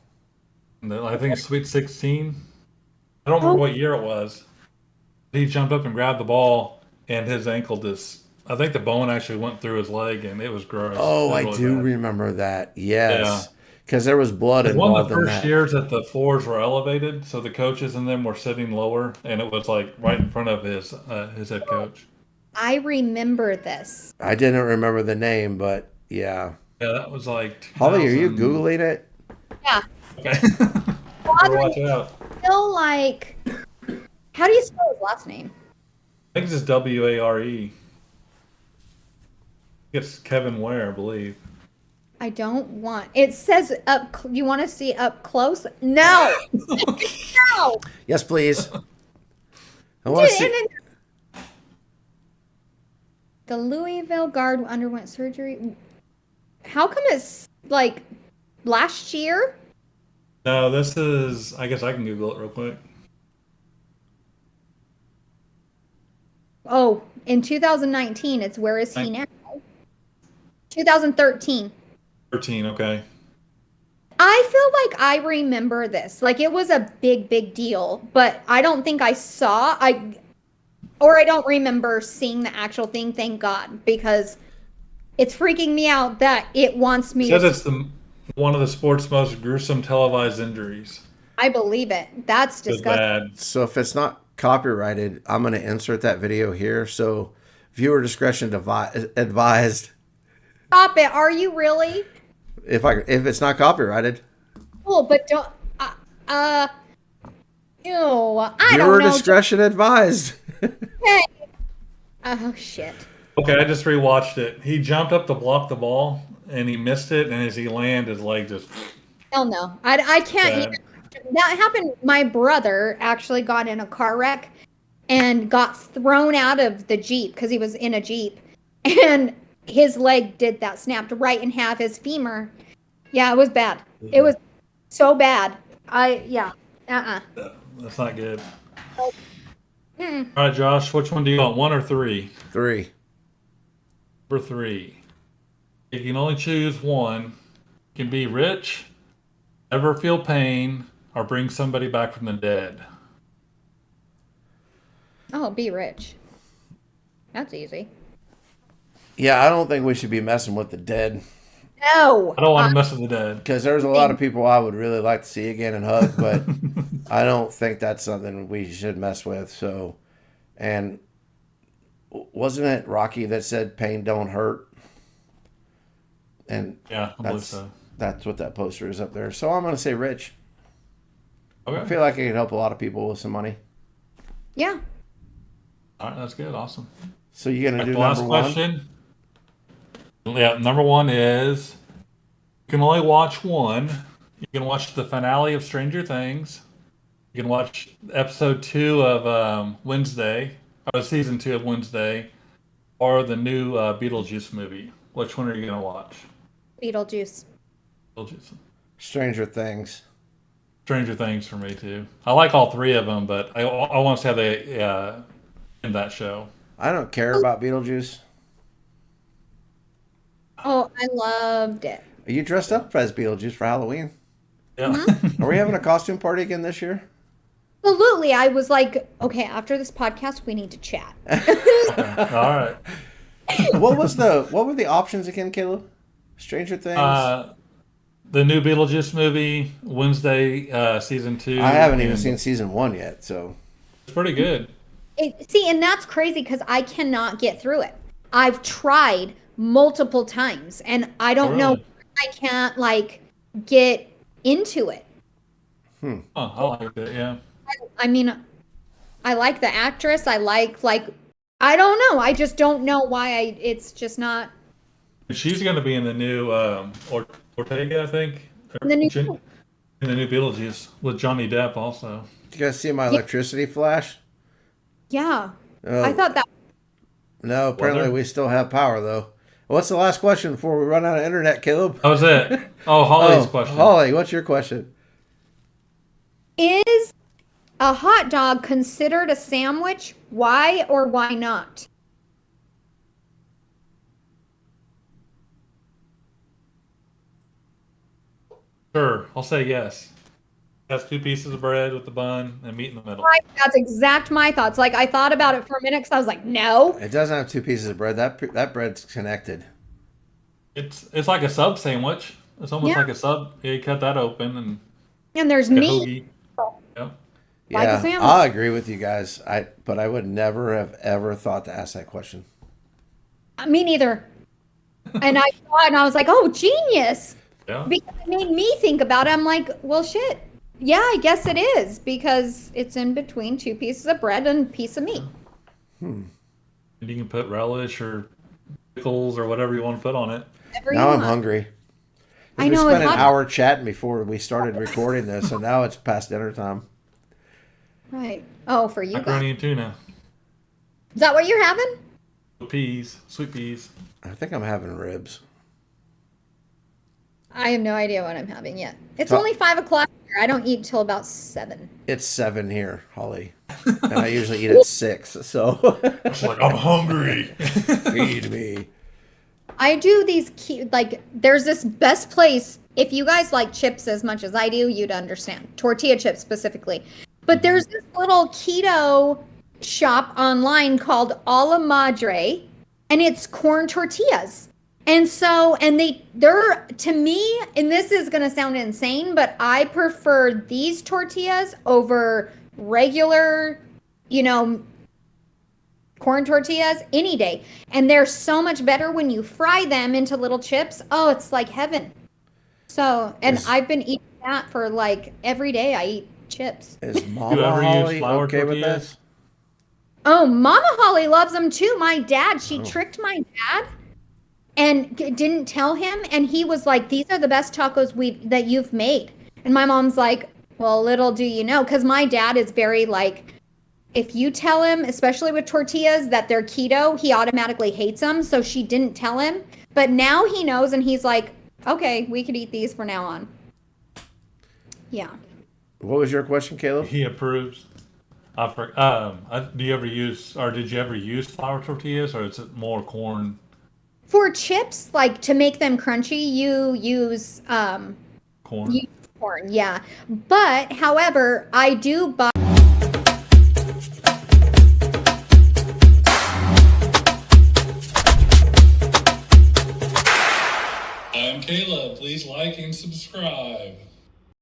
I think it's Sweet 16. I don't remember what year it was. He jumped up and grabbed the ball, and his ankle just, I think the bone actually went through his leg, and it was gross. Oh, It was I really do bad. remember that. Yes. Yeah. Because there was blood It was one of involved the in first that. years that the floors were elevated, so the coaches and them were sitting lower, and it was like right in front of his head coach. I remember this. I didn't remember the name, but yeah. Yeah, that was like Holly, are you 2000. Googling it? Yeah. Okay. Better watch out. Still like, how do you spell his last name? I think it's just Ware. It's Kevin Ware, I believe. I don't want. It says up. You want to see up close? No. No. Yes, please. I want to see. The Louisville guard underwent surgery. How come it's like last year? No, this is. I guess I can Google it real quick. Oh, in 2019, it's where is he now? 2013. 13. Okay. I feel like I remember this. Like it was a big deal, but I don't think I saw. I don't remember seeing the actual thing. Thank God, because it's freaking me out that it wants me. It says it's one of the sport's most gruesome televised injuries. I believe it. That's It's disgusting. bad. So if it's not copyrighted, I'm going to insert that video here. So viewer discretion advised. Stop it. Are you really? If it's not copyrighted. Cool, but don't. Ew. I Viewer don't know. discretion advised. Hey. Oh shit. Okay, I just rewatched it. He jumped up to block the ball, and he missed it, and as he landed, his leg just. Hell no. I can't Bad. even. That happened. My brother actually got in a car wreck and got thrown out of the Jeep because he was in a Jeep. And his leg did that, snapped right in half, his femur. Yeah, it was bad. It was so bad. Yeah. That's not good. Mm-mm. All right, Josh, which one do you want? 1 or 3? 3. Number 3. You can only choose one. You can be rich, never feel pain, or bring somebody back from the dead. Oh, be rich. That's easy. Yeah, I don't think we should be messing with the dead. No. I don't want to mess with the dead. Because there's a lot of people I would really like to see again and hug, but I don't think that's something we should mess with. So, and wasn't it Rocky that said pain don't hurt? And Yeah, I believe so. that's what that poster is up there. So I'm going to say rich. I Okay. feel like it could help a lot of people with some money. Yeah. All right, that's good. Awesome. So you're going to do Last number 1? question. Yeah, number 1 is you can only watch one. You can watch the finale of Stranger Things. You can watch episode 2 of Wednesday, or season 2 of Wednesday, or the new Beetlejuice movie. Which one are you going to watch? Beetlejuice. Beetlejuice. Stranger Things. Stranger Things for me too. I like all 3 of them, but I want to see how they end that show. I don't care about Beetlejuice. Oh, I loved it. Are you dressed up as Beetlejuice for Halloween? Yeah. Are we having a costume party again this year? Absolutely. I was like, okay, after this podcast, we need to chat. All right. What were the options again, Caleb? Stranger Things? The new Beetlejuice movie, Wednesday, season 2. I haven't even and seen season 1 yet, so It's pretty good. See, and that's crazy because I cannot get through it. I've tried multiple times, and I don't know. Really? I can't like get into it. Oh, I like it. Yeah. I mean, I like the actress. I like I don't know. I just don't know why it's just not She's going to be in the new Ortega, I think. in the new. In the new Beetlejuice with Johnny Depp also. did you guys see my electricity flash? Yeah. Oh, I thought that. no, apparently Weather? we still have power, though. What's the last question before we run out of internet, Caleb? That was it. Oh, Holly's question. Holly, what's your question? Is a hot dog considered a sandwich? Why or why not? Sure, I'll say yes. That's 2 pieces of bread with the bun and meat in the middle. That's exact my thoughts. Like I thought about it for a minute because I was like, no. It doesn't have 2 pieces of bread. That bread's connected. It's like a sub sandwich. It's almost like a sub. Yeah, you cut that open and And there's like a meat. hoagie. Yep. Like a Yeah, sandwich. I agree with you guys. But I would never have ever thought to ask that question. Me neither. And I thought, and I was like, oh, genius. Yeah. Because it made me think about it. I'm like, well, shit. Yeah, I guess it is because it's in between 2 pieces of bread and a piece of meat. And you can put relish or pickles or whatever you want to put on it. Whatever Now you I'm want. hungry. I know. We spent it's an hot. hour chatting before we started recording this, and now it's past dinner time. Right. Oh, for you guys. Macaroni and tuna. Is that what you're having? Peas. Sweet peas. I think I'm having ribs. I have no idea what I'm having yet. It's So- only 5 o'clock here. I don't eat till about 7. It's 7 here, Holly. And I usually eat at 6, so It's like, I'm hungry. feed me. I do these like there's this best place. If you guys like chips as much as I do, you'd understand. Tortilla chips specifically. But there's this little keto shop online called A La Madre, and it's corn tortillas. And so, they're, to me, and this is going to sound insane, but I prefer these tortillas over regular, corn tortillas any day. And they're so much better when you fry them into little chips. Oh, it's like heaven. So, and I've been eating that for like every day I eat chips. Is You Mama ever use Holly flour okay with tortillas? this? Oh, Mama Holly loves them too. My dad, she tricked my dad and didn't tell him. And he was like, these are the best tacos that you've made. And my mom's like, well, little do you know. Because my dad is very like, if you tell him, especially with tortillas, that they're keto, he automatically hates them. So she didn't tell him. But now he knows and he's like, okay, we could eat these from now on. Yeah. What was your question, Caleb? He approves. Do you ever use, or did you ever use flour tortillas, or is it more corn? For chips, like to make them crunchy, you use Corn. corn, yeah. But however, I do buy I'm Caleb. Please like and subscribe.